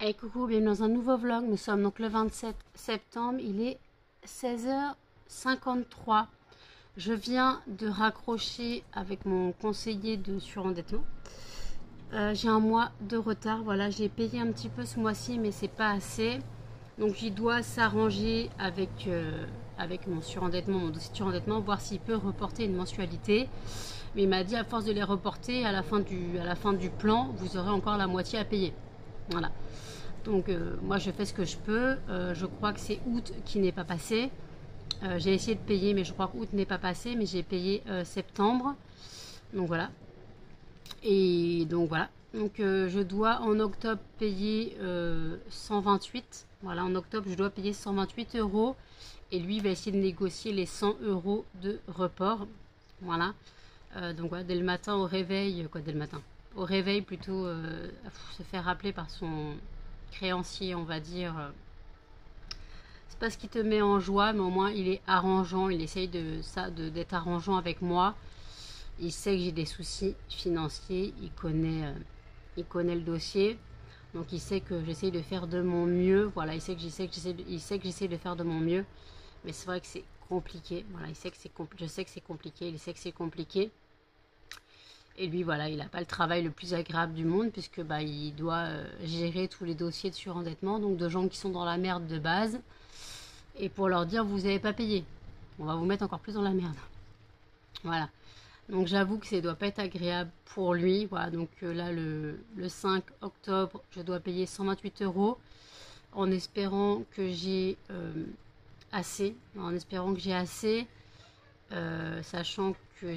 Hey coucou, bienvenue dans un nouveau vlog. Nous sommes donc le 27 septembre, il est 16h53. Je viens de raccrocher avec mon conseiller de surendettement. J'ai un mois de retard, voilà, j'ai payé un petit peu ce mois-ci mais c'est pas assez. Donc il doit s'arranger avec mon surendettement, mon dossier de surendettement, voir s'il peut reporter une mensualité. Mais il m'a dit à force de les reporter, à la fin du plan, vous aurez encore la moitié à payer. Voilà. Donc moi je fais ce que je peux. Je crois que c'est août qui n'est pas passé. J'ai essayé de payer mais je crois que août n'est pas passé. Mais j'ai payé septembre. Donc voilà. Et donc voilà. Donc je dois en octobre payer 128. Voilà, en octobre je dois payer 128 euros. Et lui il va essayer de négocier les 100 euros de report. Voilà. Donc voilà, dès le matin au réveil. Dès le matin au réveil plutôt, se faire rappeler par son créancier, on va dire. C'est pas ce qui te met en joie, mais au moins il est arrangeant, il essaye d'être arrangeant avec moi. Il sait que j'ai des soucis financiers, il connaît le dossier, donc il sait que j'essaye de faire de mon mieux. Voilà, il sait que j'essaie de faire de mon mieux, mais c'est vrai que c'est compliqué. Voilà, il sait que je sais que c'est compliqué, il sait que c'est compliqué. Et lui, voilà, il n'a pas le travail le plus agréable du monde puisque il doit gérer tous les dossiers de surendettement, donc de gens qui sont dans la merde de base. Et pour leur dire, vous n'avez pas payé, on va vous mettre encore plus dans la merde. Voilà. Donc j'avoue que ça ne doit pas être agréable pour lui. Voilà, donc là, le 5 octobre, je dois payer 128 euros en espérant que j'ai assez. En espérant que j'ai assez, sachant que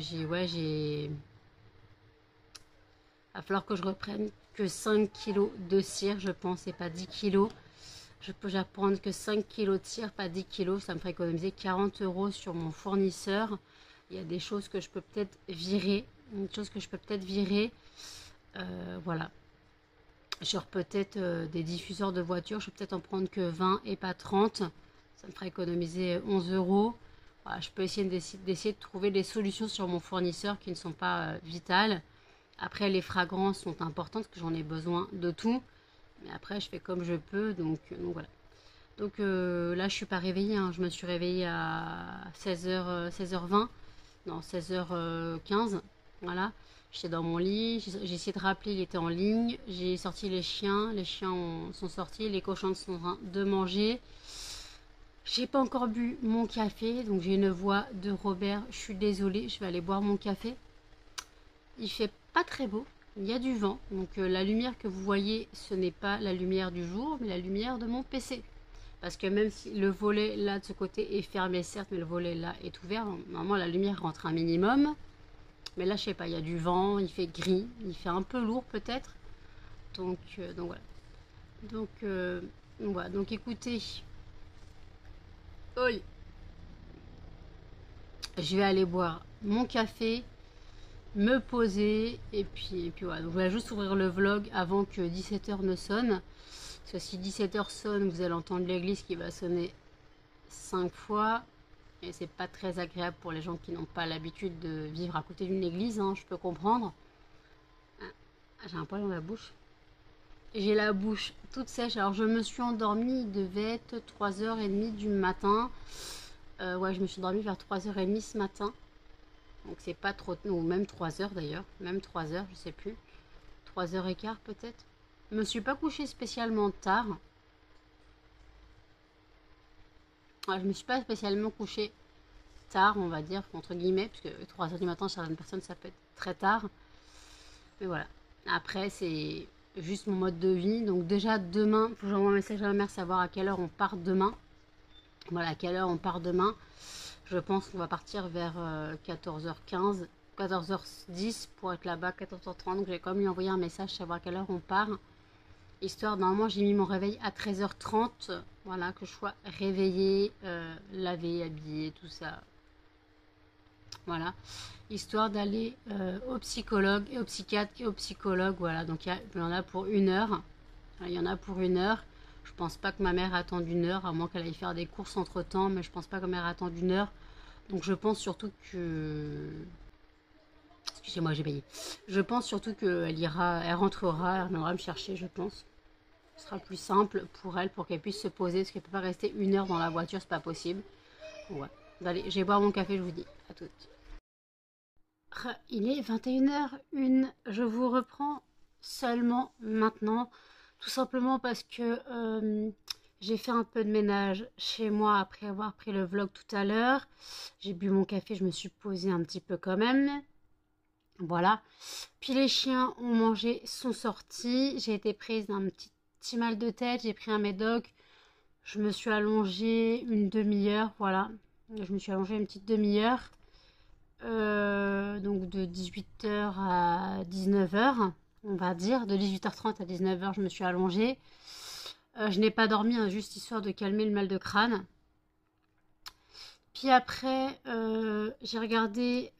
il va falloir que je reprenne que 5 kilos de cire, je pense, et pas 10 kilos. Je peux apprendre que 5 kilos de cire, pas 10 kilos. Ça me ferait économiser 40 euros sur mon fournisseur. Il y a des choses que je peux peut-être virer. Voilà. Genre peut-être des diffuseurs de voitures. Je peux peut-être en prendre que 20 et pas 30. Ça me ferait économiser 11 euros. Voilà, je peux essayer de trouver des solutions sur mon fournisseur qui ne sont pas vitales. Après, les fragrances sont importantes parce que j'en ai besoin de tout. Mais après, je fais comme je peux. Donc voilà. Donc là, je suis pas réveillée. Hein. Je me suis réveillée à 16h20. Non, 16h15. Voilà. J'étais dans mon lit. J'ai essayé de rappeler, il était en ligne. J'ai sorti les chiens. Les chiens sont sortis. Les cochons sont en train de manger. J'ai pas encore bu mon café. Donc j'ai une voix de Robert. Je suis désolée. Je vais aller boire mon café. Il fait pas très beau, il y a du vent, donc la lumière que vous voyez, ce n'est pas la lumière du jour, mais la lumière de mon PC. Parce que même si le volet là de ce côté est fermé, certes, mais le volet là est ouvert, normalement la lumière rentre un minimum. Mais là, je sais pas, il y a du vent, il fait gris, il fait un peu lourd peut-être. Donc voilà. Voilà. Donc écoutez, oi, je vais aller boire mon café, me poser et puis voilà. Donc je vais juste ouvrir le vlog avant que 17h ne sonne, parce que si 17h sonne, vous allez entendre l'église qui va sonner 5 fois et c'est pas très agréable pour les gens qui n'ont pas l'habitude de vivre à côté d'une église, hein, je peux comprendre. J'ai un poil dans la bouche, j'ai la bouche toute sèche. Alors je me suis endormie, il devait être 3h30 du matin. Ouais, je me suis endormie vers 3h30 ce matin. Donc c'est pas trop, ou même 3 heures d'ailleurs, même 3 heures, je sais plus, 3h15 peut-être. Je me suis pas couchée spécialement tard. Je me suis pas spécialement couchée tard, on va dire, entre guillemets, parce que 3h du matin, chez certaines personnes, ça peut être très tard. Mais voilà. Après, c'est juste mon mode de vie. Donc déjà, demain, faut que j'envoie un message à ma mère, savoir à quelle heure on part demain. Voilà, à quelle heure on part demain. Je pense qu'on va partir vers 14h15, 14h10 pour être là-bas, 14h30. Donc j'ai quand même lui envoyé un message, savoir à quelle heure on part. Histoire, normalement j'ai mis mon réveil à 13h30. Voilà, que je sois réveillée, lavée, habillée, tout ça. Voilà. Histoire d'aller au psychologue et au psychiatre et au psychologue. Voilà, donc il y en a pour 1 heure. Il y en a pour 1 heure. Je pense pas que ma mère attende 1 heure, à moins qu'elle aille faire des courses entre temps, mais je pense pas que ma mère attende 1 heure. Donc je pense surtout que... Excusez-moi, j'ai payé. Je pense surtout qu'elle ira, elle rentrera, elle reviendra me chercher, je pense. Ce sera plus simple pour elle, pour qu'elle puisse se poser, parce qu'elle ne peut pas rester 1 heure dans la voiture, c'est pas possible. Ouais. Allez, je vais boire mon café, je vous dis à toutes. Il est 21h01, je vous reprends seulement maintenant, tout simplement parce que j'ai fait un peu de ménage chez moi après avoir pris le vlog tout à l'heure. J'ai bu mon café, je me suis posée un petit peu quand même. Voilà. Puis les chiens ont mangé, sont sortis. J'ai été prise d'un petit mal de tête, j'ai pris un médoc. Je me suis allongée une demi-heure, voilà. Je me suis allongée une petite demi-heure. Donc de 18h à 19h, on va dire. De 18h30 à 19h, je me suis allongée. Je n'ai pas dormi, hein, juste histoire de calmer le mal de crâne. Puis après, j'ai regardé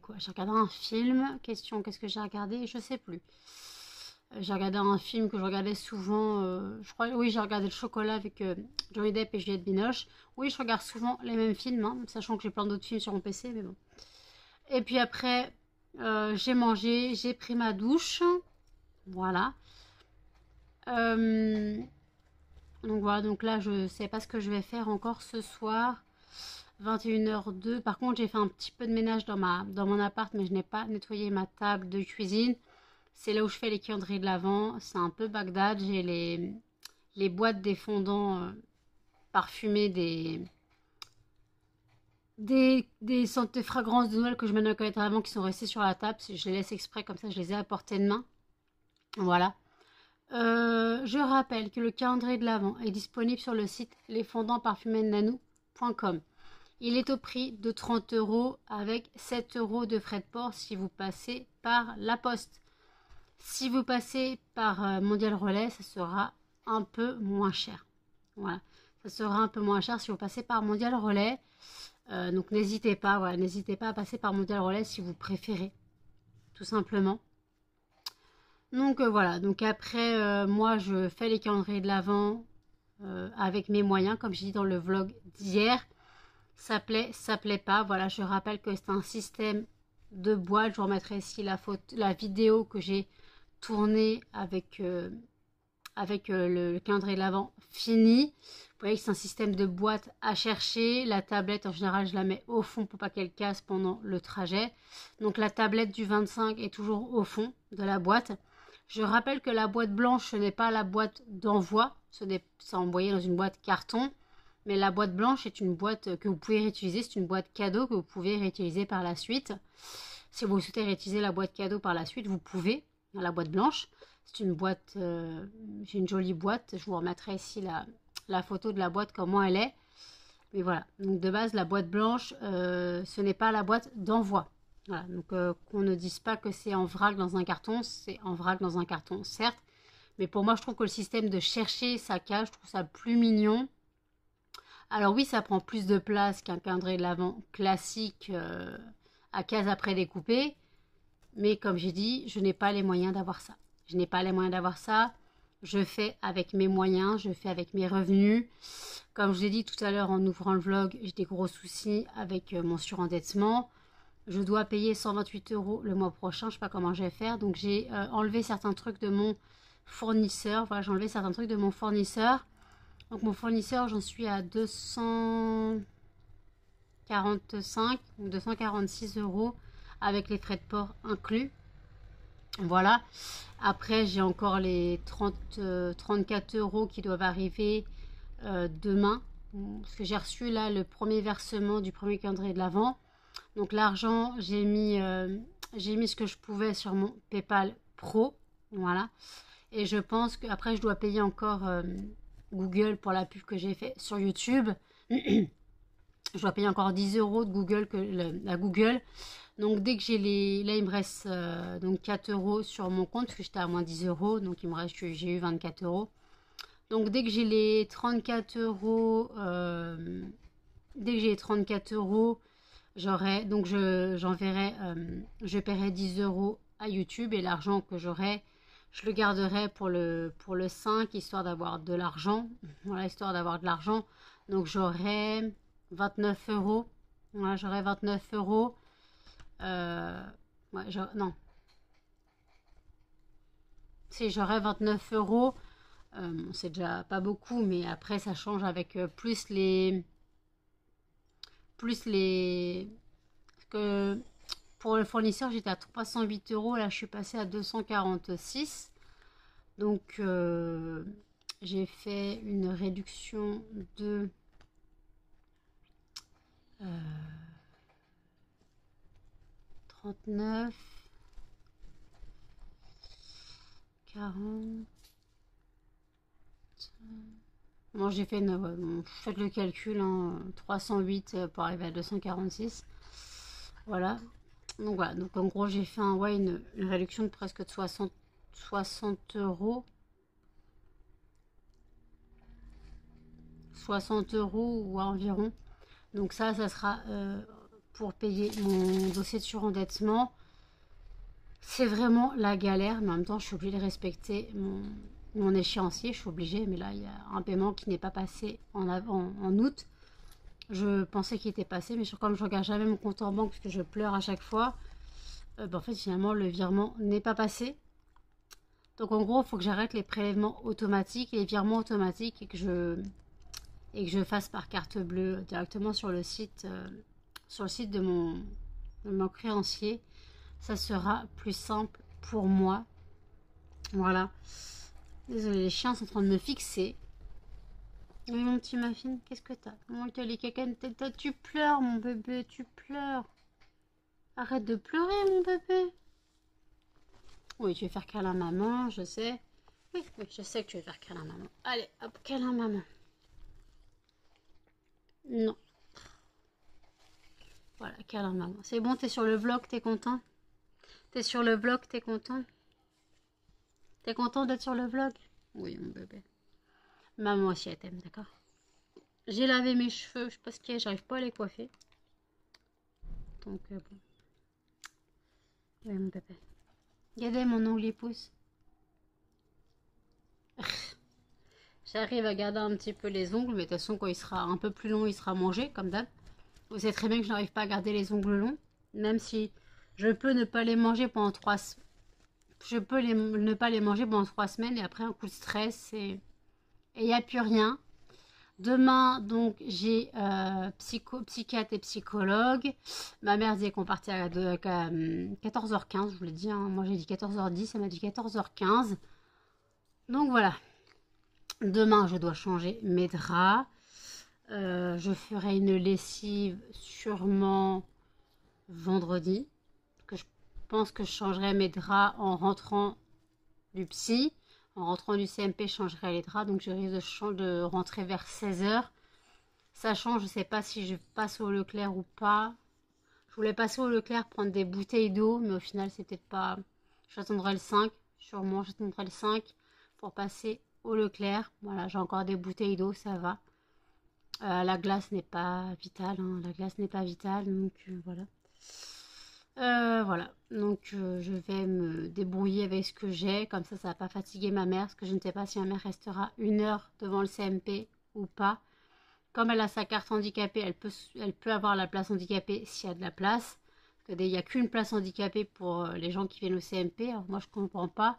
quoi? J'ai regardé un film. Question, qu'est-ce que j'ai regardé? Je sais plus. J'ai regardé un film que je regardais souvent. Je crois, oui, j'ai regardé Le Chocolat avec Johnny Depp et Juliette Binoche. Oui, je regarde souvent les mêmes films, hein, sachant que j'ai plein d'autres films sur mon PC, mais bon. Et puis après, j'ai mangé, j'ai pris ma douche. Voilà. Donc voilà, donc là, je sais pas ce que je vais faire encore ce soir. 21h02. Par contre, j'ai fait un petit peu de ménage dans mon appart, mais je n'ai pas nettoyé ma table de cuisine. C'est là où je fais les calendriers de l'Avent. C'est un peu Bagdad. J'ai les boîtes des fondants parfumés des sortes de fragrances de Noël que je mets dans le calendrier de l'Avent qui sont restées sur la table. Je les laisse exprès, comme ça je les ai à portée de main. Voilà. Je rappelle que le calendrier de l'Avent est disponible sur le site lesfondantparfumésnanou.com. Il est au prix de 30 € avec 7 € de frais de port si vous passez par la poste. Si vous passez par Mondial Relais, ça sera un peu moins cher. Voilà, ça sera un peu moins cher si vous passez par Mondial Relais. Donc n'hésitez pas, voilà, n'hésitez pas à passer par Mondial Relais si vous préférez, tout simplement. Donc voilà, donc après, moi je fais les calendriers de l'Avent avec mes moyens, comme j'ai dit dans le vlog d'hier. Ça plaît pas. Voilà, je rappelle que c'est un système de boîte. Je vous remettrai ici la vidéo que j'ai tournée avec le calendrier de l'Avent fini. Vous voyez que c'est un système de boîte à chercher. La tablette, en général, je la mets au fond pour pas qu'elle casse pendant le trajet. Donc la tablette du 25 est toujours au fond de la boîte. Je rappelle que la boîte blanche, ce n'est pas la boîte d'envoi. C'est envoyé dans une boîte carton. Mais la boîte blanche est une boîte que vous pouvez réutiliser. C'est une boîte cadeau que vous pouvez réutiliser par la suite. Si vous souhaitez réutiliser la boîte cadeau par la suite, vous pouvez. La boîte blanche, c'est une boîte, j'ai une jolie boîte. Je vous remettrai ici la photo de la boîte, comment elle est. Mais voilà, donc de base, la boîte blanche, ce n'est pas la boîte d'envoi. Voilà, donc qu'on ne dise pas que c'est en vrac dans un carton. C'est en vrac dans un carton, certes. Mais pour moi, je trouve que le système de chercher sa cage, je trouve ça plus mignon. Alors oui, ça prend plus de place qu'un calendrier de l'Avent classique à cases après découpées. Mais comme j'ai dit, je n'ai pas les moyens d'avoir ça. Je n'ai pas les moyens d'avoir ça. Je fais avec mes moyens, je fais avec mes revenus. Comme je l'ai dit tout à l'heure en ouvrant le vlog, j'ai des gros soucis avec mon surendettement. Je dois payer 128 € le mois prochain, je ne sais pas comment je vais faire. Donc j'ai enlevé certains trucs de mon fournisseur. Voilà, j'ai enlevé certains trucs de mon fournisseur. Donc mon fournisseur, j'en suis à 245 ou 246 € avec les frais de port inclus. Voilà. Après, j'ai encore les 34 € qui doivent arriver demain. Parce que j'ai reçu là le premier versement du premier calendrier de l'Avent. Donc l'argent, j'ai mis ce que je pouvais sur mon PayPal Pro. Voilà. Et je pense qu'après, je dois payer encore Google pour la pub que j'ai fait sur YouTube. Je dois payer encore 10 € de Google à Google. Donc dès que j'ai là il me reste donc 4 € sur mon compte parce que j'étais à moins 10 €. Donc il me reste, j'ai eu 24 €. Donc dès que j'ai les 34 €, dès que j'ai les 34 €, j'aurai, donc j'enverrai, je paierai 10 € à YouTube et l'argent que j'aurai, je le garderai pour le 5, histoire d'avoir de l'argent. Voilà, histoire d'avoir de l'argent. Donc j'aurai 29 €. Voilà, j'aurai 29 €. Ouais, non. Si j'aurai 29 € Bon, c'est déjà pas beaucoup, mais après ça change avec plus les... Plus les... Parce que pour le fournisseur, j'étais à 308 euros. Là, je suis passée à 246. Donc, j'ai fait une réduction de 39, 40. Bon, j'ai fait une, ouais, bon, faites le calcul, hein, 308 pour arriver à 246. Voilà. Donc voilà, donc en gros j'ai fait ouais, une réduction de presque de 60 euros. 60 euros ou environ. Donc ça sera pour payer mon dossier de surendettement. C'est vraiment la galère, mais en même temps je suis obligée de respecter mon échéancier. Je suis obligée, mais là il y a un paiement qui n'est pas passé en août. Je pensais qu'il était passé, mais comme je regarde jamais mon compte en banque parce que je pleure à chaque fois, en fait finalement le virement n'est pas passé. Donc en gros il faut que j'arrête les prélèvements automatiques et les virements automatiques et que je fasse par carte bleue directement sur le site de mon créancier. Ça sera plus simple pour moi. Voilà. Désolée, les chiens sont en train de me fixer. Oui, mon petit muffin, qu'est-ce que t'as? Oh, t'as les caca de tête. Tu pleures, mon bébé, tu pleures. Arrête de pleurer, mon bébé. Oui, tu veux faire câlin maman, je sais. Oui, je sais que tu veux faire câlin maman. Allez, hop, câlin maman. Non. Voilà, câlin maman. C'est bon, t'es sur le vlog, t'es content? T'es sur le vlog, t'es content? T'es content d'être sur le vlog? Oui, mon bébé. Maman aussi, elle t'aime, d'accord? J'ai lavé mes cheveux, je sais pas ce qu'il y a, j'arrive pas à les coiffer. Donc, bon. Oui, mon bébé. Regardez, mon ongle il pousse. J'arrive à garder un petit peu les ongles, mais de toute façon, quand il sera un peu plus long, il sera mangé, comme d'hab. Vous savez très bien que je n'arrive pas à garder les ongles longs, même si je peux ne pas les manger pendant 3 semaines. Je peux ne pas les manger pendant 3 semaines et après un coup de stress et il n'y a plus rien. Demain, donc, j'ai psychiatre et psychologue. Ma mère disait qu'on partait à 14h15, je vous l'ai dit. Hein. Moi, j'ai dit 14h10, elle m'a dit 14h15. Donc, voilà. Demain, je dois changer mes draps. Je ferai une lessive sûrement vendredi. Que je pense que je changerai mes draps en rentrant du psy. En rentrant du CMP, je changerai les draps. Donc, je risque de rentrer vers 16h. Sachant, je ne sais pas si je passe au Leclerc ou pas. Je voulais passer au Leclerc prendre des bouteilles d'eau. Mais au final, c'est peut-être pas... J'attendrai le 5. Sûrement, j'attendrai le 5 pour passer au Leclerc. Voilà, j'ai encore des bouteilles d'eau, ça va. La glace n'est pas vitale. Hein. La glace n'est pas vitale. Donc, voilà. Voilà, donc je vais me débrouiller avec ce que j'ai, comme ça va pas fatiguer ma mère, parce que je ne sais pas si ma mère restera 1 heure devant le CMP ou pas. Comme elle a sa carte handicapée, elle peut avoir la place handicapée s'il y a de la place, parce qu'il n'y a qu'une place handicapée pour les gens qui viennent au CMP, alors moi je comprends pas,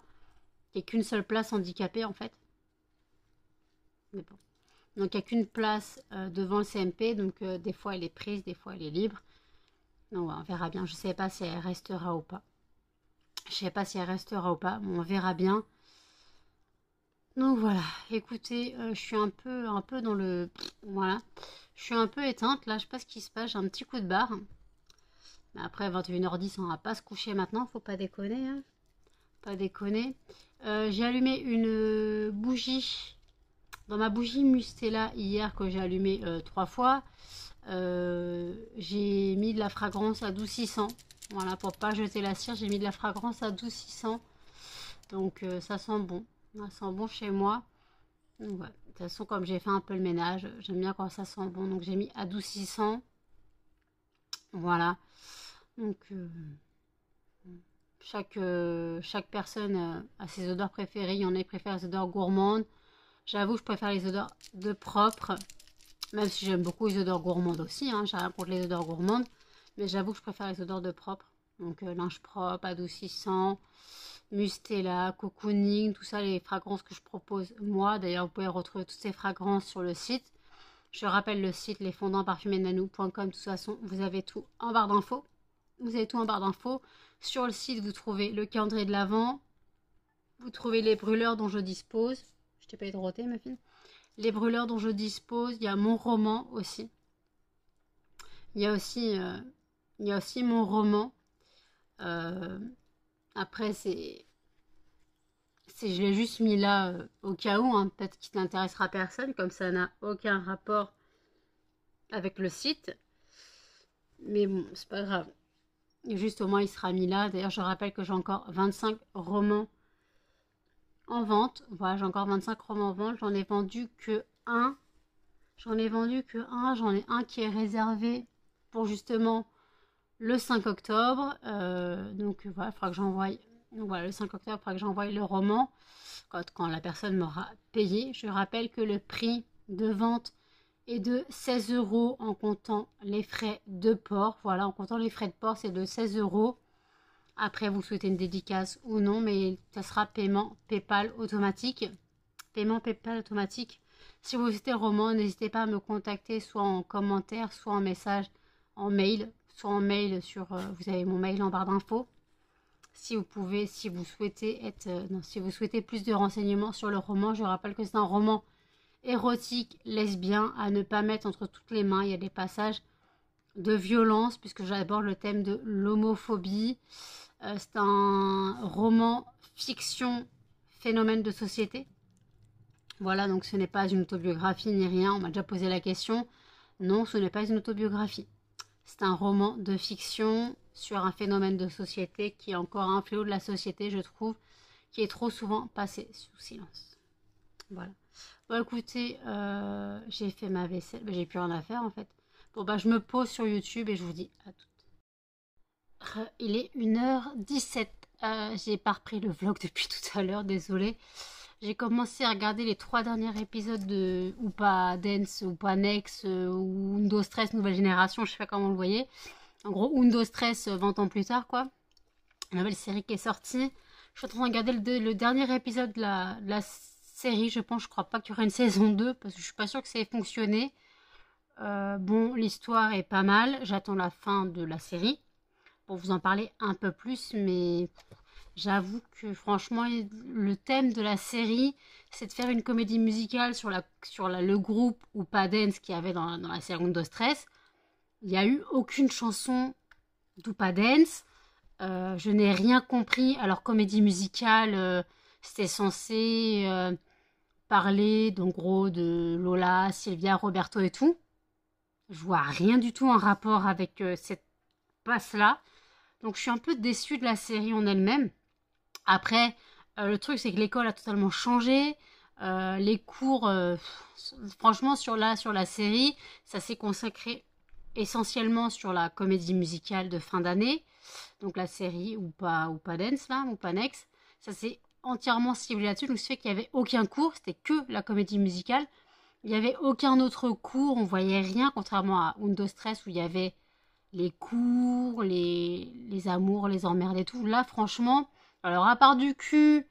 il n'y a qu'une seule place handicapée en fait. Mais bon. Donc il n'y a qu'une place devant le CMP, donc des fois elle est prise, des fois elle est libre. Donc on verra bien. Je ne sais pas si elle restera ou pas. Je sais pas si elle restera ou pas. On verra bien. Donc voilà. Écoutez, je suis un peu dans le... Voilà. Je suis un peu éteinte. Là, je sais pas ce qui se passe. J'ai un petit coup de barre. Mais après, 21h10, on va pas se coucher maintenant. Faut pas déconner. Hein. Pas déconner. J'ai allumé une bougie. Dans ma bougie Mustela hier que j'ai allumé 3 fois. J'ai mis de la fragrance adoucissant. Voilà, pour pas jeter la cire, j'ai mis de la fragrance adoucissant. Donc ça sent bon. Ça sent bon chez moi. Donc, ouais. De toute façon, comme j'ai fait un peu le ménage, j'aime bien quand ça sent bon. Donc j'ai mis adoucissant. Voilà. Donc chaque personne a ses odeurs préférées. Il y en a qui préfèrent les odeurs gourmandes. J'avoue, je préfère les odeurs de propre. Même si j'aime beaucoup les odeurs gourmandes aussi, hein, j'ai rien contre les odeurs gourmandes. Mais j'avoue que je préfère les odeurs de propre. Donc linge propre, adoucissant. Mustela, Cocooning, tout ça, les fragrances que je propose moi. D'ailleurs, vous pouvez retrouver toutes ces fragrances sur le site. Je rappelle le site lesfondantparfumésnanou.com. De toute façon, vous avez tout en barre d'infos. Vous avez tout en barre d'infos. Sur le site, vous trouvez le calendrier de l'Avent. Vous trouvez les brûleurs dont je dispose. Je t'ai pas hydroté, ma fille. Les brûleurs dont je dispose. Il y a mon roman aussi. Il y a aussi mon roman. Après, je l'ai juste mis là au cas où. Hein, peut-être qu'il n'intéressera personne. Comme ça n'a aucun rapport avec le site. Mais bon, c'est pas grave. Juste au moins, il sera mis là. D'ailleurs, je rappelle que j'ai encore 25 romans en vente. Voilà, j'ai encore 25 romans en vente. J'en ai vendu que un. J'en ai un qui est réservé pour justement le 5 octobre. Donc voilà, il faudra que j'envoie. Donc voilà, le 5 octobre, il faudra que j'envoie le roman quand la personne m'aura payé. Je rappelle que le prix de vente est de 16 € en comptant les frais de port. Voilà, en comptant les frais de port, c'est de 16 €. Après, vous souhaitez une dédicace ou non, mais ça sera paiement PayPal automatique. Paiement PayPal automatique. Si vous souhaitez le roman, n'hésitez pas à me contacter soit en commentaire, soit en message, en mail, soit en mail sur. Vous avez mon mail en barre d'infos. Si vous souhaitez plus de renseignements sur le roman, je rappelle que c'est un roman érotique, lesbien, à ne pas mettre entre toutes les mains. Il y a des passages de violence, puisque j'aborde le thème de l'homophobie. C'est un roman fiction, phénomène de société. Voilà, donc ce n'est pas une autobiographie ni rien. On m'a déjà posé la question. Non, ce n'est pas une autobiographie. C'est un roman de fiction sur un phénomène de société qui est encore un fléau de la société, je trouve, qui est trop souvent passé sous silence. Voilà. Bon, écoutez, j'ai fait ma vaisselle. J'ai plus rien à faire, en fait. Bon, je me pose sur YouTube et je vous dis à toutes. Il est 1h17. J'ai pas repris le vlog depuis tout à l'heure, désolée. J'ai commencé à regarder les 3 derniers épisodes de Oupa Dance, Oupa Next, ou Undo Stress Nouvelle Génération, je sais pas comment vous le voyez. En gros, Undo Stress 20 ans plus tard, quoi. La nouvelle série qui est sortie. Je suis en train de regarder le dernier épisode de la série, je crois pas qu'il y aura une saison 2, parce que je suis pas sûre que ça ait fonctionné. Bon, l'histoire est pas mal, j'attends la fin de la série pour vous en parler un peu plus, mais j'avoue que franchement, le thème de la série, c'est de faire une comédie musicale sur le groupe Oupa Dance qu'il y avait dans la série Undo Stress. Il n'y a eu aucune chanson d'Oupa Dance. Je n'ai rien compris. Alors, comédie musicale, c'était censé parler, donc, gros, de Lola, Sylvia, Roberto et tout. Je vois rien du tout en rapport avec cette passe-là. Donc, je suis un peu déçue de la série en elle-même. Après, le truc, c'est que l'école a totalement changé. Les cours, franchement, sur la série, ça s'est consacré essentiellement sur la comédie musicale de fin d'année. Donc la série Oupa Dance, là, Oupa Next. Ça s'est entièrement ciblé là-dessus. Donc, ce fait qu'il n'y avait aucun cours, c'était que la comédie musicale. Il n'y avait aucun autre cours, on voyait rien, contrairement à Undo Stress où il y avait les cours, les amours, les emmerdes et tout. Là, franchement, alors à part du cul,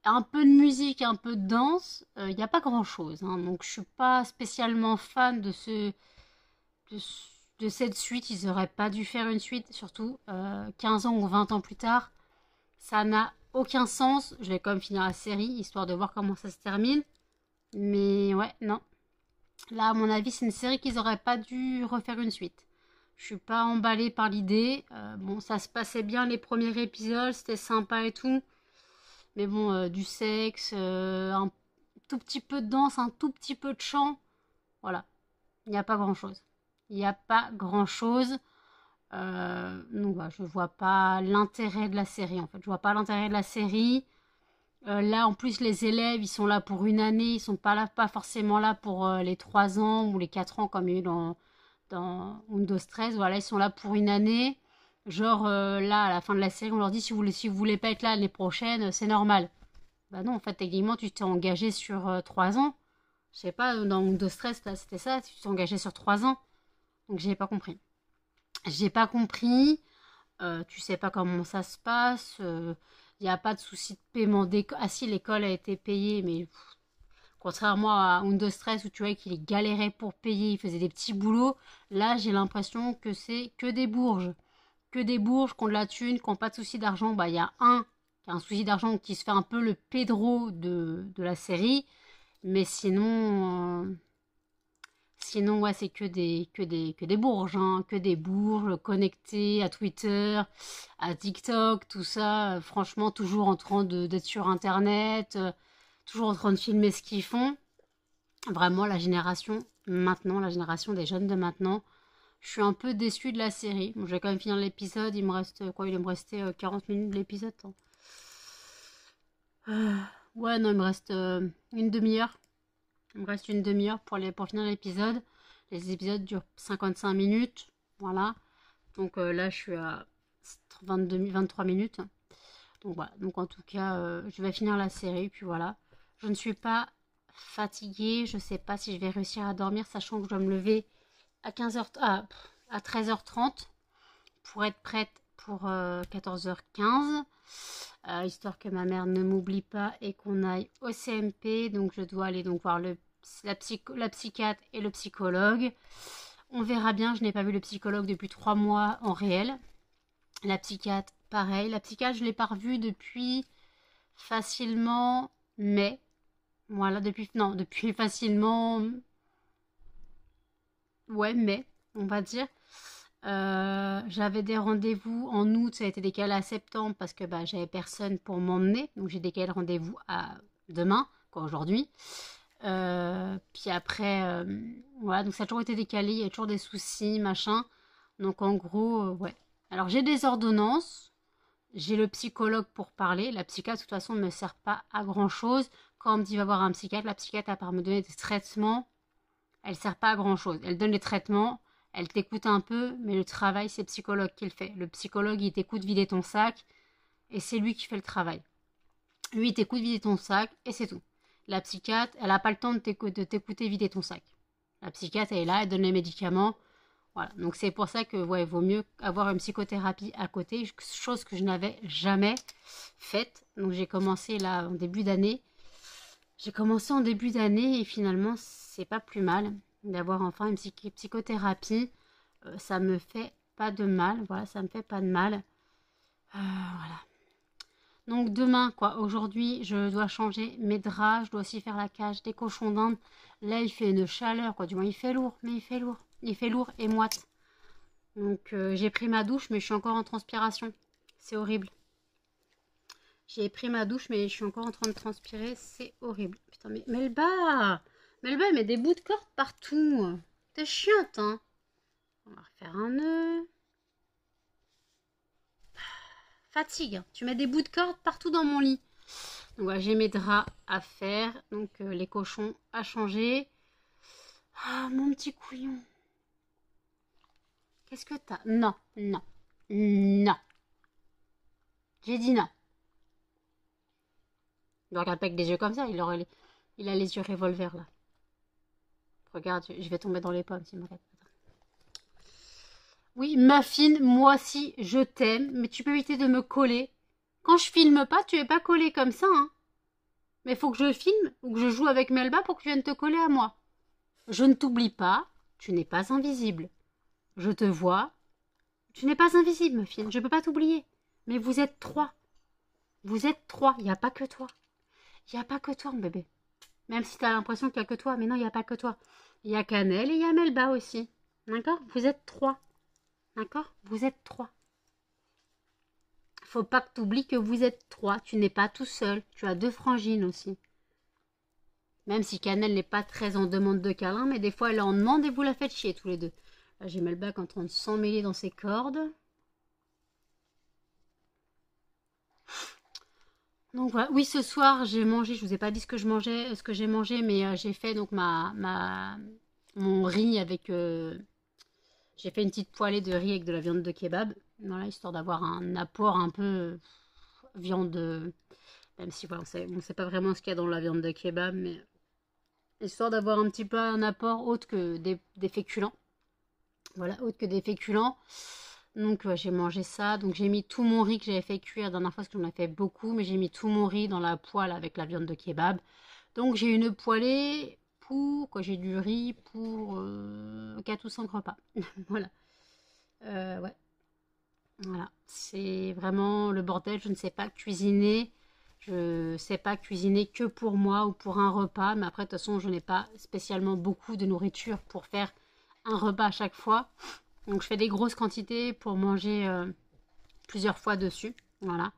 un peu de musique, un peu de danse, il n'y a pas grand-chose. Hein. Donc je suis pas spécialement fan de cette suite. Ils n'auraient pas dû faire une suite, surtout 15 ans ou 20 ans plus tard. Ça n'a aucun sens. Je vais quand même finir la série, histoire de voir comment ça se termine. Mais ouais, non. Là, à mon avis, c'est une série qu'ils n'auraient pas dû refaire une suite. Je suis pas emballée par l'idée. Bon, ça se passait bien les premiers épisodes, c'était sympa et tout. Mais bon, du sexe, un tout petit peu de danse, un tout petit peu de chant. Voilà. Il n'y a pas grand-chose. Il n'y a pas grand-chose. Donc, voilà, je vois pas l'intérêt de la série, en fait. Je vois pas l'intérêt de la série. Là, en plus, les élèves, ils sont là pour une année. Ils sont pas forcément là pour les 3 ans ou les 4 ans comme il y a eu dans Undo Stress. Voilà, ils sont là pour une année. Genre, là, à la fin de la série, on leur dit si vous voulez pas être là l'année prochaine, c'est normal. Bah non, en fait, techniquement, tu t'es engagé sur 3 ans. Je sais pas, dans Undo Stress, là, c'était ça. Tu t'es engagé sur 3 ans. Donc, j'ai pas compris. J'ai pas compris. Tu sais pas comment ça se passe. Il n'y a pas de souci de paiement d'école. Ah si, l'école a été payée, mais contrairement à Undo Stress où tu vois qu'il galérait pour payer, il faisait des petits boulots. Là, j'ai l'impression que c'est que des bourges. Que des bourges qui ont de la thune, qui n'ont pas de souci d'argent. Bah, il y a un qui a un souci d'argent qui se fait un peu le Pedro de la série. Mais sinon, ouais, c'est que des bourges, hein, que des bourges connectés à Twitter, à TikTok, tout ça. Franchement, toujours en train d'être sur Internet, toujours en train de filmer ce qu'ils font. Vraiment, la génération maintenant, la génération des jeunes de maintenant, je suis un peu déçue de la série. Bon, je vais quand même finir l'épisode. Il me reste quoi? Il va me rester 40 minutes de l'épisode. Ouais, non, il me reste une demi-heure. Il me reste une demi-heure pour finir l'épisode. Les épisodes durent 55 minutes. Voilà. Donc là, je suis à 23 minutes. Donc voilà. Donc en tout cas, je vais finir la série. Puis voilà. Je ne suis pas fatiguée. Je ne sais pas si je vais réussir à dormir, sachant que je dois me lever à 15h, à 13h30 pour être prête pour 14h15. Histoire que ma mère ne m'oublie pas et qu'on aille au CMP. Donc je dois aller voir la psychiatre et le psychologue. On verra bien, je n'ai pas vu le psychologue depuis 3 mois en réel. La psychiatre, pareil. La psychiatre, je ne l'ai pas revue depuis facilement mai. Voilà, depuis facilement... Ouais, mai, on va dire. J'avais des rendez-vous en août, ça a été décalé à septembre parce que j'avais personne pour m'emmener. Donc j'ai décalé le rendez-vous à demain, quoi, aujourd'hui. Puis après, voilà, donc ça a toujours été décalé, il y a toujours des soucis, machin. Donc en gros, ouais. Alors j'ai des ordonnances, j'ai le psychologue pour parler. La psychiatre, de toute façon, ne me sert pas à grand-chose. Quand on me dit va voir un psychiatre, la psychiatre, à part me donner des traitements, elle ne sert pas à grand-chose. Elle donne les traitements, elle t'écoute un peu, mais le travail, c'est le psychologue qui le fait. Le psychologue, il t'écoute vider ton sac, et c'est lui qui fait le travail. Lui, il t'écoute vider ton sac, et c'est tout. La psychiatre, elle n'a pas le temps de t'écouter vider ton sac. La psychiatre, elle est là, elle donne les médicaments. Voilà. Donc c'est pour ça que il vaut mieux avoir une psychothérapie à côté, chose que je n'avais jamais faite. Donc j'ai commencé là en début d'année. Et finalement, c'est pas plus mal d'avoir enfin une psychothérapie. Ça me fait pas de mal. Voilà, ça me fait pas de mal. Voilà. Donc demain, quoi, aujourd'hui, je dois changer mes draps. Je dois aussi faire la cage des cochons d'Inde. Là, il fait une chaleur, quoi. Du moins, il fait lourd, mais il fait lourd. Il fait lourd et moite. Donc j'ai pris ma douche, mais je suis encore en transpiration. C'est horrible. J'ai pris ma douche, mais je suis encore en train de transpirer. C'est horrible. Putain, mais Melba, elle met des bouts de corde partout. T'es chiante, hein. On va refaire un nœud. Fatigue. Hein. Tu mets des bouts de corde partout dans mon lit. Donc voilà, j'ai mes draps à faire. Donc les cochons à changer. Ah, mon petit couillon. Qu'est-ce que t'as? Non, non, non. J'ai dit non. Ne regarde pas avec des yeux comme ça, il a les yeux revolver là. Regarde, je vais tomber dans les pommes s'il me regarde. Oui, Muffin, moi aussi, je t'aime, mais tu peux éviter de me coller. Quand je filme pas, tu es pas collé comme ça, hein. Mais faut que je filme ou que je joue avec Melba pour que tu viennes te coller à moi. Je ne t'oublie pas, tu n'es pas invisible. Je te vois, tu n'es pas invisible, Muffin, je peux pas t'oublier. Mais vous êtes 3. Vous êtes 3, il n'y a pas que toi. Il n'y a pas que toi, mon bébé. Même si tu as l'impression qu'il n'y a que toi. Mais non, il n'y a pas que toi. Il y a Cannelle et il y a Melba aussi. D'accord? Vous êtes 3. D'accord? Vous êtes 3. Faut pas que tu oublies que vous êtes 3. Tu n'es pas tout seul. Tu as 2 frangines aussi. Même si Cannelle n'est pas très en demande de câlin. Mais des fois, elle en demande et vous la faites chier tous les deux. Là, j'ai Melba qui est en train de s'emmêler dans ses cordes. Donc voilà, oui, ce soir j'ai mangé, je vous ai pas dit ce que je mangeais, ce que j'ai mangé, mais j'ai fait donc mon riz avec, j'ai fait une petite poêlée de riz avec de la viande de kebab, voilà, histoire d'avoir un apport un peu viande, même si voilà, on sait pas vraiment ce qu'il y a dans la viande de kebab, mais histoire d'avoir un petit peu un apport autre que des féculents, voilà, autre que des féculents. Donc j'ai mangé ça. Donc j'ai mis tout mon riz que j'avais fait cuire la dernière fois parce que j'en ai fait beaucoup. Mais j'ai mis tout mon riz dans la poêle avec la viande de kebab. Donc j'ai une poêlée pour... Quoi, j'ai du riz pour 4 ou 5 repas. Voilà. Ouais. Voilà. C'est vraiment le bordel. Je ne sais pas cuisiner. Je sais pas cuisiner que pour moi ou pour un repas. Mais après, de toute façon, je n'ai pas spécialement beaucoup de nourriture pour faire un repas à chaque fois. Donc je fais des grosses quantités pour manger plusieurs fois dessus. Voilà.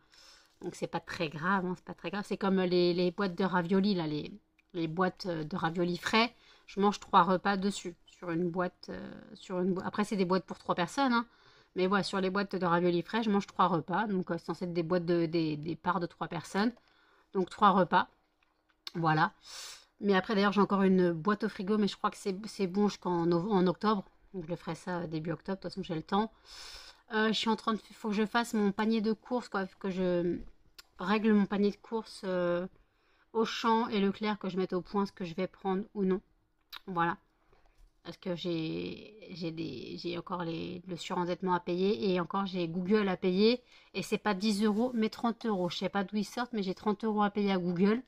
Donc c'est pas très grave, hein, c'est pas très grave. C'est comme les boîtes de raviolis, là, les boîtes de raviolis frais. Je mange 3 repas dessus. Sur une boîte. Après, c'est des boîtes pour 3 personnes. Hein. Mais voilà, sur les boîtes de raviolis frais, je mange 3 repas. Donc c'est censé être des boîtes des parts de 3 personnes. Donc 3 repas. Voilà. Mais après, d'ailleurs, j'ai encore une boîte au frigo, mais je crois que c'est bon en octobre. Donc je le ferai ça début octobre, de toute façon j'ai le temps. Je suis en train de... faut que je fasse mon panier de courses, quoi. Faut que je règle mon panier de courses Auchan et Leclerc, que je mette au point ce que je vais prendre ou non. Voilà. Parce que j'ai encore le surendettement à payer et encore j'ai Google à payer. Et c'est pas 10 euros, mais 30 euros. Je sais pas d'où ils sortent, mais j'ai 30 euros à payer à Google.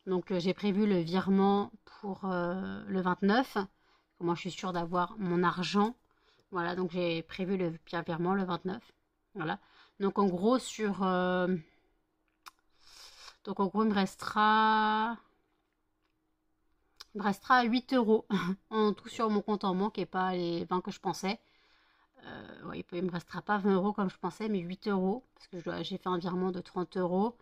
Donc j'ai prévu le virement pour le 29. Moi je suis sûre d'avoir mon argent. Voilà, donc j'ai prévu le virement le 29. Voilà. Donc en gros il me restera 8 euros en tout sur mon compte en banque et pas les 20 que je pensais. Ouais, il me restera pas 20 euros comme je pensais, mais 8 euros parce que j'ai fait un virement de 30 euros.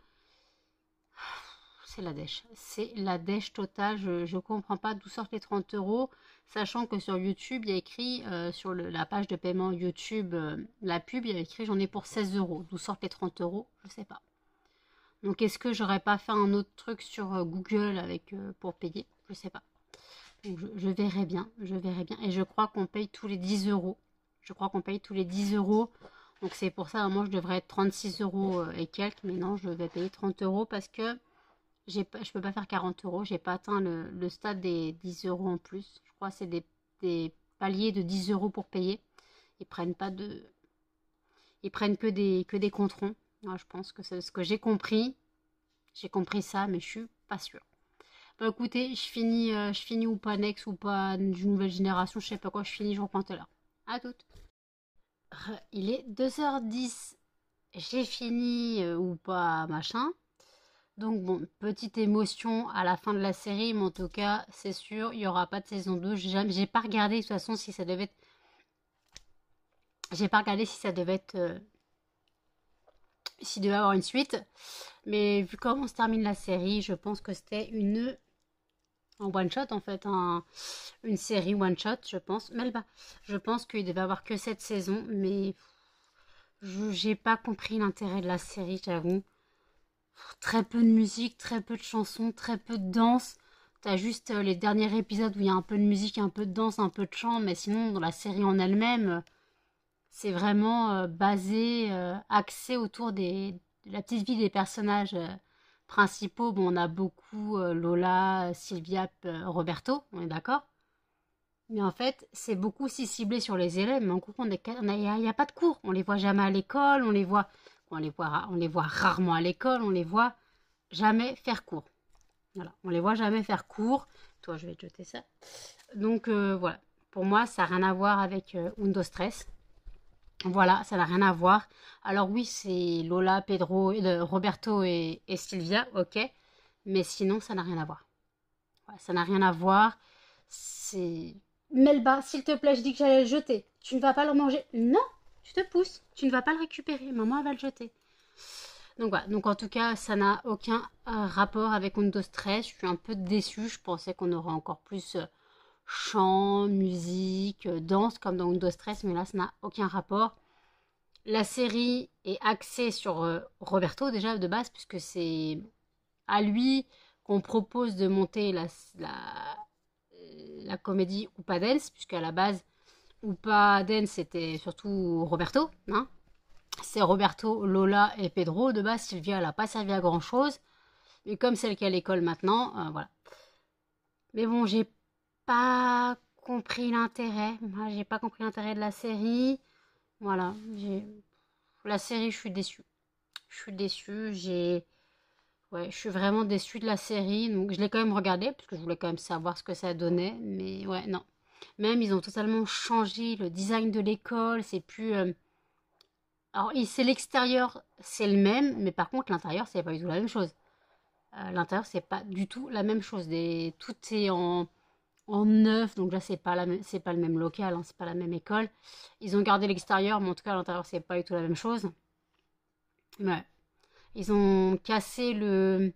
C'est la dèche. C'est la dèche totale. Je ne comprends pas d'où sortent les 30 euros. Sachant que sur YouTube, il y a écrit, sur la page de paiement YouTube, la pub, il y a écrit j'en ai pour 16 euros. D'où sortent les 30 euros? Je ne sais pas. Donc est-ce que j'aurais pas fait un autre truc sur Google pour payer? Je ne sais pas. Donc je verrai bien. Je verrai bien. Et je crois qu'on paye tous les 10 euros. Je crois qu'on paye tous les 10 euros. Donc c'est pour ça, moi je devrais être 36 euros et quelques. Mais non, je vais payer 30 euros parce que je peux pas faire 40 euros. J'ai pas atteint le stade des 10 euros en plus. Je crois que c'est des paliers de 10 euros pour payer. Ils prennent pas de... Ils prennent que des controns. Moi, je pense que c'est ce que j'ai compris. J'ai compris ça, mais je suis pas sûre. Bon, écoutez, je finis ou pas Next ou pas d'une nouvelle génération. Je sais pas quoi, je finis, je reprends tout à l'heure. À toutes. Il est 2h10. J'ai fini ou pas machin. Donc bon, petite émotion à la fin de la série, mais en tout cas, c'est sûr, il n'y aura pas de saison 2. J'ai pas regardé de toute façon si ça devait être... J'ai pas regardé si ça devait être... s'il devait avoir une suite. Mais vu comment se termine la série, je pense que c'était un one-shot en fait. Une série one-shot, je pense. Melba, je pense qu'il devait avoir que cette saison, mais... J'ai pas compris l'intérêt de la série, j'avoue. Très peu de musique, très peu de chansons, très peu de danse. T'as juste les derniers épisodes où il y a un peu de musique, un peu de danse, un peu de chant, mais sinon dans la série en elle-même, c'est vraiment basé, axé autour de la petite vie des personnages principaux. Bon, on a beaucoup Lola, Sylvia, Roberto, on est d'accord. Mais en fait, c'est beaucoup aussi ciblé sur les élèves, mais en cours, il n'y a pas de cours. On les voit jamais à l'école, on les voit rarement à l'école, on les voit jamais faire cours. Voilà, on les voit jamais faire cours. Toi, je vais te jeter ça. Donc voilà, pour moi, ça n'a rien à voir avec Undo Stress. Voilà, ça n'a rien à voir. Alors oui, c'est Lola, Pedro, Roberto et Sylvia, ok. Mais sinon, ça n'a rien à voir. Voilà, ça n'a rien à voir. C'est... Melba, s'il te plaît, je dis que j'allais le jeter. Tu ne vas pas le manger. Non, tu te pousses. Tu ne vas pas le récupérer. Maman, elle va le jeter. Donc voilà, donc en tout cas, ça n'a aucun rapport avec Undo Stress. Je suis un peu déçue. Je pensais qu'on aurait encore plus chant, musique, danse comme dans Undo Stress, mais là, ça n'a aucun rapport. La série est axée sur Roberto déjà de base, puisque c'est à lui qu'on propose de monter la comédie Oupa Dance, puisqu'à la base, Oupa Dance c'était surtout Roberto, hein. C'est Roberto, Lola et Pedro. De base, Sylvia, elle n'a pas servi à grand chose. Mais comme c'est le cas à l'école maintenant, voilà. Mais bon, j'ai pas compris l'intérêt. Moi, j'ai pas compris l'intérêt de la série. Voilà, la série, je suis déçue. Je suis déçue, ouais, je suis vraiment déçue de la série. Donc je l'ai quand même regardée parce que je voulais quand même savoir ce que ça donnait. Mais ouais, non. Même ils ont totalement changé le design de l'école. C'est plus. Alors c'est l'extérieur, c'est le même, mais par contre l'intérieur, c'est pas du tout la même chose. L'intérieur, c'est pas du tout la même chose. Tout est en neuf, donc là c'est pas le même local, hein, c'est pas la même école. Ils ont gardé l'extérieur, mais en tout cas à l'intérieur c'est pas du tout la même chose. Ouais. Ils ont cassé le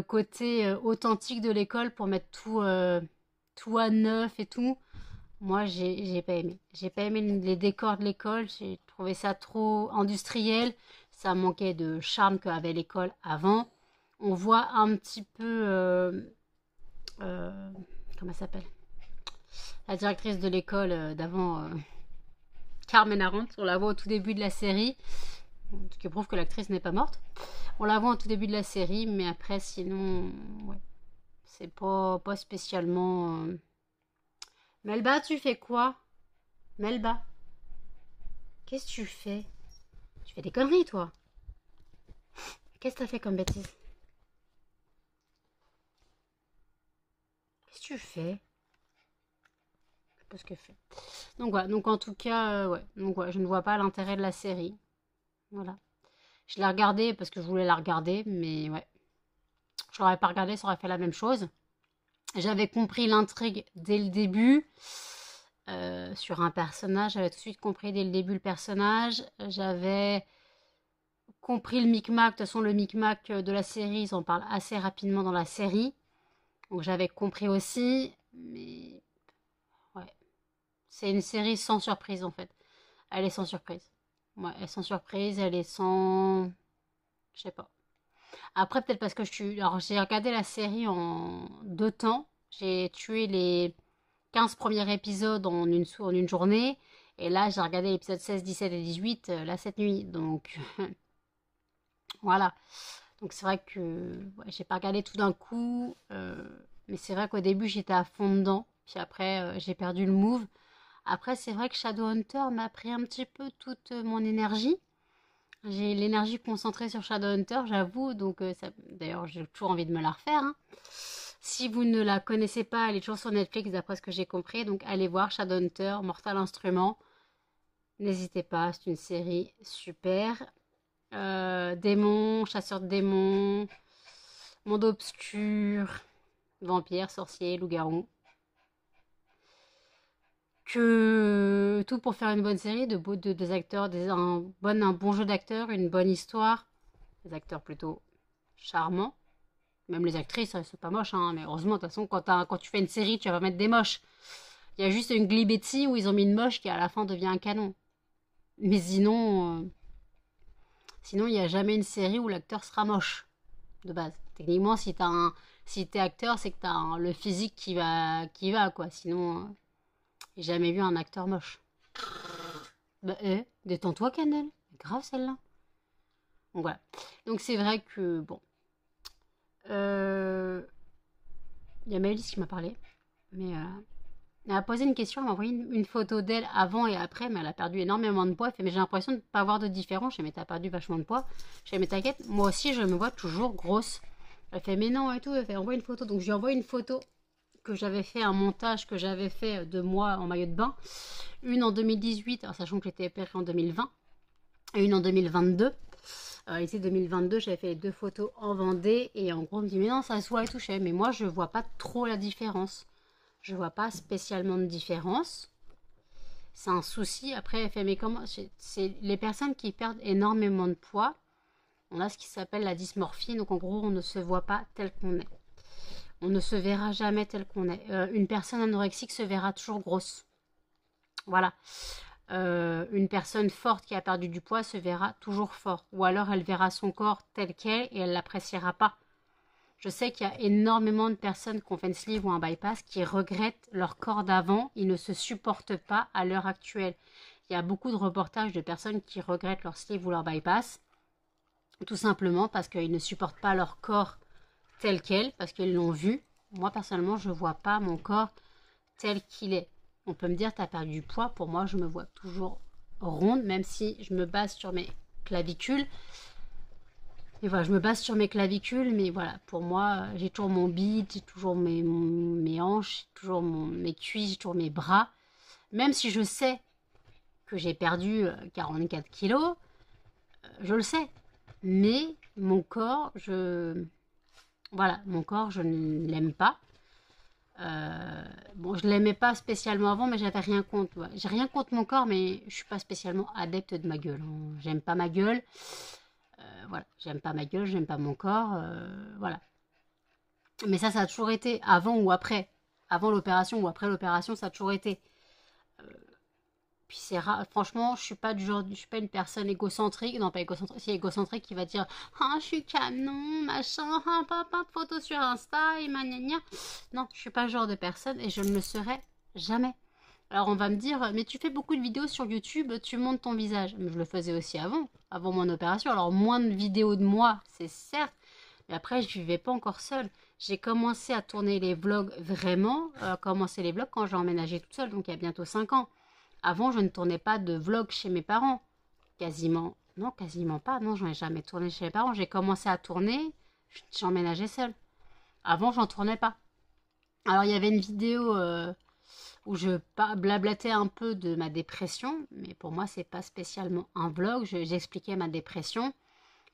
côté authentique de l'école pour mettre tout à neuf et tout. Moi j'ai pas aimé. J'ai pas aimé les décors de l'école, j'ai trouvé ça trop industriel. Ça manquait de charme qu'avait l'école avant. On voit un petit peu euh, comment elle s'appelle, la directrice de l'école d'avant, Carmen Arendt. On la voit au tout début de la série, ce qui prouve que l'actrice n'est pas morte. On la voit au tout début de la série, mais après, sinon, ouais, c'est pas spécialement. Melba, tu fais quoi? Melba, qu'est-ce que tu fais? Tu fais des conneries, toi. Qu'est-ce que t'as fait comme bêtise? Qu'est-ce que tu fais? Je sais pas ce qu'elle fait. Donc voilà, donc en tout cas, ouais. Donc ouais, je ne vois pas l'intérêt de la série. Voilà. Je l'ai regardée parce que je voulais la regarder, mais ouais. Je l'aurais pas regardé, ça aurait fait la même chose. J'avais compris l'intrigue dès le début. Sur un personnage, j'avais tout de suite compris dès le début le personnage. J'avais compris le micmac. De toute façon, le micmac de la série, ils en parlent assez rapidement dans la série. Donc j'avais compris aussi. Mais ouais, c'est une série sans surprise en fait. Elle est sans surprise. Ouais, elle est sans surprise, elle est sans. Je sais pas. Après, peut-être parce que je suis. Alors, j'ai regardé la série en 2 temps. J'ai tué les 15 premiers épisodes en une journée. Et là, j'ai regardé l'épisode 16, 17 et 18 là cette nuit. Donc, voilà. Donc, c'est vrai que ouais, j'ai pas regardé tout d'un coup. Mais c'est vrai qu'au début, j'étais à fond dedans. Puis après, j'ai perdu le move. Après, c'est vrai que Shadowhunter m'a pris un petit peu toute mon énergie. J'ai l'énergie concentrée sur Shadowhunter, j'avoue. Donc, d'ailleurs, j'ai toujours envie de me la refaire, hein. Si vous ne la connaissez pas, elle est toujours sur Netflix d'après ce que j'ai compris. Donc allez voir Shadowhunter, Mortal Instrument. N'hésitez pas, c'est une série super. Démons, chasseurs de démons, monde obscur, vampires, sorciers, loups-garous. Que tout pour faire une bonne série, des acteurs, un bon jeu d'acteurs, une bonne histoire. Des acteurs plutôt charmants. Même les actrices, elles sont pas moches, hein, mais heureusement, de toute façon, quand tu fais une série, tu vas pas mettre des moches. Il y a juste une Glee Betty où ils ont mis une moche qui à la fin devient un canon. Mais sinon, il n'y a jamais une série où l'acteur sera moche, de base. Techniquement, si t'es acteur, c'est que t'as le physique qui va, quoi. Sinon, j'ai jamais vu un acteur moche. Bah, détends-toi, Canel. Grave, celle-là. Donc voilà. Donc c'est vrai que, bon. Il y a Maëlys qui m'a parlé. Mais elle a posé une question, elle m'a envoyé une photo d'elle avant et après, mais elle a perdu énormément de poids. Elle fait, mais j'ai l'impression de ne pas avoir de différence. Je fais, mais t'as perdu vachement de poids. Je fais, mais t'inquiète, moi aussi je me vois toujours grosse. Elle fait, mais non et tout. Elle fait, envoie une photo. Donc je lui envoie une photo que j'avais fait, un montage que j'avais fait de moi en maillot de bain. Une en 2018, alors sachant que j'étais opérée en 2020. Et une en 2022. Ici 2022, j'avais fait les 2 photos en Vendée. Et en gros, on me dit, mais non, ça se voit et tout. Je fais, mais moi je vois pas trop la différence. Je vois pas spécialement de différence. C'est un souci. Après, elle fait, mais comment c'est les personnes qui perdent énormément de poids. On a ce qui s'appelle la dysmorphie. Donc, en gros, on ne se voit pas tel qu'on est. On ne se verra jamais tel qu'on est. Une personne anorexique se verra toujours grosse. Voilà. Une personne forte qui a perdu du poids se verra toujours forte. Ou alors, elle verra son corps tel quel et elle l'appréciera pas. Je sais qu'il y a énormément de personnes qui ont fait une sleeve ou un bypass qui regrettent leur corps d'avant. Ils ne se supportent pas à l'heure actuelle. Il y a beaucoup de reportages de personnes qui regrettent leur sleeve ou leur bypass. Tout simplement parce qu'ils ne supportent pas leur corps tel quel, parce qu'ils l'ont vu. Moi, personnellement, je ne vois pas mon corps tel qu'il est. On peut me dire, tu as perdu du poids. Pour moi, je me vois toujours ronde, même si je me base sur mes clavicules. Et voilà, je me base sur mes clavicules, mais voilà, pour moi, j'ai toujours mon bide, j'ai toujours mes hanches, j'ai toujours mes cuisses, j'ai toujours mes bras. Même si je sais que j'ai perdu 44 kilos, je le sais. Mais mon corps, voilà, mon corps, je ne l'aime pas. Bon, je l'aimais pas spécialement avant, mais j'avais rien contre. Ouais. J'ai rien contre mon corps, mais je suis pas spécialement adepte de ma gueule. Hein. J'aime pas ma gueule. Voilà, j'aime pas ma gueule, j'aime pas mon corps. Voilà. Mais ça a toujours été avant ou après. Avant l'opération ou après l'opération, ça a toujours été. Puis c'est rare. Franchement, je suis pas du genre, je suis pas une personne égocentrique. Non, pas égocentrique. Si égocentrique qui va dire, ah, je suis canon, machin, ah, pas de photos sur Insta et gna. Non, je suis pas le genre de personne et je ne le serai jamais. Alors on va me dire, mais tu fais beaucoup de vidéos sur YouTube, tu montres ton visage. Mais je le faisais aussi avant mon opération. Alors moins de vidéos de moi, c'est certes, mais après je vivais pas encore seule. J'ai commencé à tourner les vlogs vraiment, commencer les vlogs quand j'ai emménagé toute seule, donc il y a bientôt 5 ans. Avant, je ne tournais pas de vlogs chez mes parents. Quasiment, non, quasiment pas. Non, j'en ai jamais tourné chez mes parents. J'ai commencé à tourner, j'emménageais seule. Avant, j'en tournais pas. Alors, il y avait une vidéo où je blablatais un peu de ma dépression, mais pour moi, c'est pas spécialement un vlog. J'expliquais ma dépression,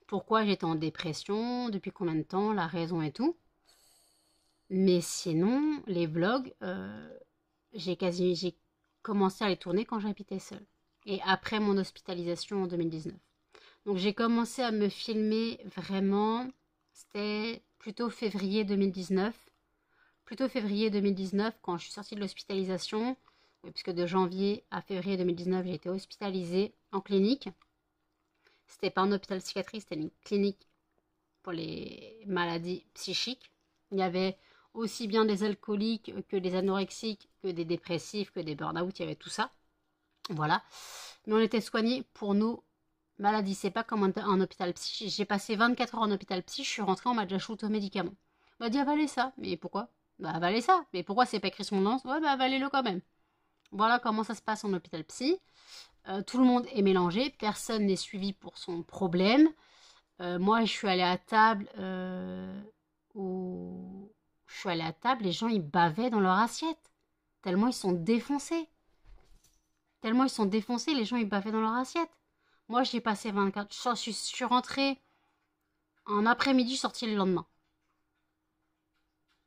pourquoi j'étais en dépression, depuis combien de temps, la raison et tout. Mais sinon, les vlogs, j'ai commencé à les tourner quand j'habitais seule. Et après mon hospitalisation en 2019. Donc j'ai commencé à me filmer vraiment, c'était plutôt février 2019. Plutôt février 2019 quand je suis sortie de l'hospitalisation. Puisque de janvier à février 2019, j'ai été hospitalisée en clinique. C'était pas un hôpital psychiatrique, c'était une clinique pour les maladies psychiques. Il y avait aussi bien des alcooliques que des anorexiques, que des dépressifs, que des burn-out, il y avait tout ça. Voilà. Mais on était soignés pour nos maladies. C'est pas comme un hôpital psy. J'ai passé 24 heures en hôpital psy, je suis rentrée, on m'a déjà shooté aux médicaments. On m'a dit avalez ça. Mais pourquoi? Bah avalez ça. Mais pourquoi c'est pas écrit sur mon annonce? Ouais, bah avalez-le quand même. Voilà comment ça se passe en hôpital psy. Tout le monde est mélangé, personne n'est suivi pour son problème. Moi, je suis allée à table les gens ils bavaient dans leur assiette. Tellement ils sont défoncés. Tellement ils sont défoncés, les gens ils bavaient dans leur assiette. Moi, j'ai passé 24. Je suis rentrée en après-midi, je suis sortie le lendemain.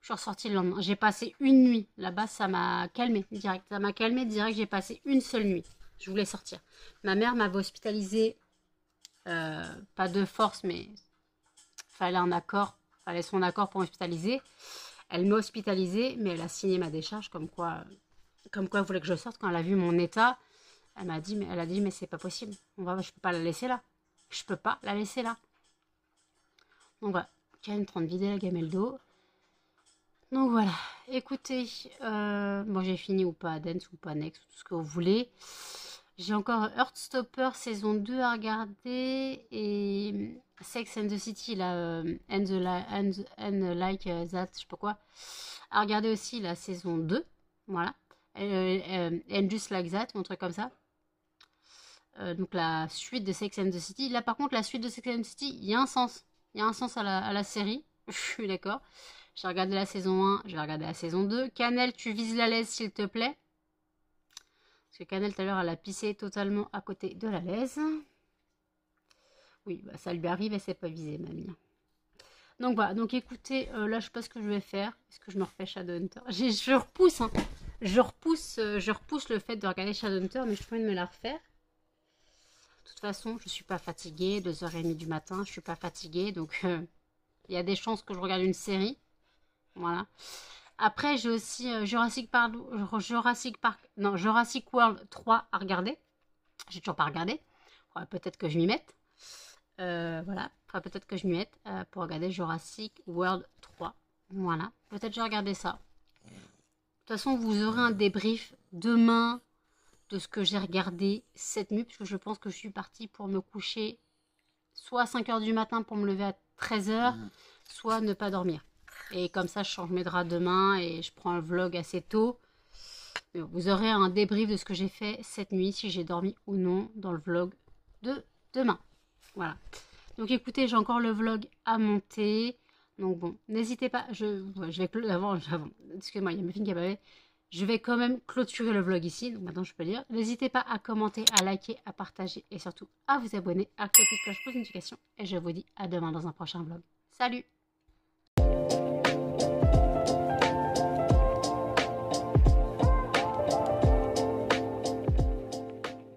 Je suis ressortie le lendemain. J'ai passé une nuit. Là-bas, ça m'a calmée direct. Ça m'a calmée direct. J'ai passé une seule nuit. Je voulais sortir. Ma mère m'avait hospitalisée. Pas de force, mais fallait un accord. Fallait son accord pour m'hospitaliser. Elle m'a hospitalisée, mais elle a signé ma décharge comme quoi elle voulait que je sorte. Quand elle a vu mon état, elle a dit mais c'est pas possible. Je peux pas la laisser là. Je peux pas la laisser là. Donc voilà. Karen est en train de vider la gamelle d'eau. Donc voilà, écoutez, bon j'ai fini ou pas Dance ou pas Next, tout ce que vous voulez. J'ai encore Heartstopper saison 2 à regarder et Sex and the City, là, and Like That, je sais pas quoi, à regarder aussi la saison 2, voilà, and Just Like That, ou un truc comme ça. Donc la suite de Sex and the City. Là par contre, la suite de Sex and the City, il y a un sens. Il y a un sens à la série, je suis d'accord. J'ai regardé la saison 1, j'ai regardé la saison 2. Cannelle, tu vises la laise s'il te plaît. Parce que Cannelle tout à l'heure, elle a pissé totalement à côté de la laise. Oui, bah, ça lui arrive et c'est pas visé, mamie. Donc voilà, donc écoutez, là je sais pas ce que je vais faire. Est-ce que je me refais Shadowhunter? Je repousse, hein. Je repousse le fait de regarder Shadowhunter, mais je peux de me la refaire. De toute façon, je suis pas fatiguée. 2h30 du matin, je suis pas fatiguée. Donc il y a des chances que je regarde une série. Voilà. Après, j'ai aussi Jurassic World 3 à regarder. J'ai toujours pas regardé. Peut-être que je m'y mette. Voilà. Peut-être que je m'y mette pour regarder Jurassic World 3. Voilà. Peut-être que je vais regarder ça. De toute façon, vous aurez un débrief demain de ce que j'ai regardé cette nuit. Parce que je pense que je suis partie pour me coucher soit à 5h du matin pour me lever à 13h, soit ne pas dormir. Et comme ça, je change mes draps demain et je prends un vlog assez tôt. Mais bon, vous aurez un débrief de ce que j'ai fait cette nuit, si j'ai dormi ou non, dans le vlog de demain. Voilà. Donc écoutez, j'ai encore le vlog à monter. Donc bon, n'hésitez pas, je vais avant, excusez-moi, il y a mes filles qui avaient. Je vais quand même clôturer le vlog ici, donc maintenant je peux lire. N'hésitez pas à commenter, à liker, à partager et surtout à vous abonner, à activer la petite cloche pour les notifications. Et je vous dis à demain dans un prochain vlog. Salut!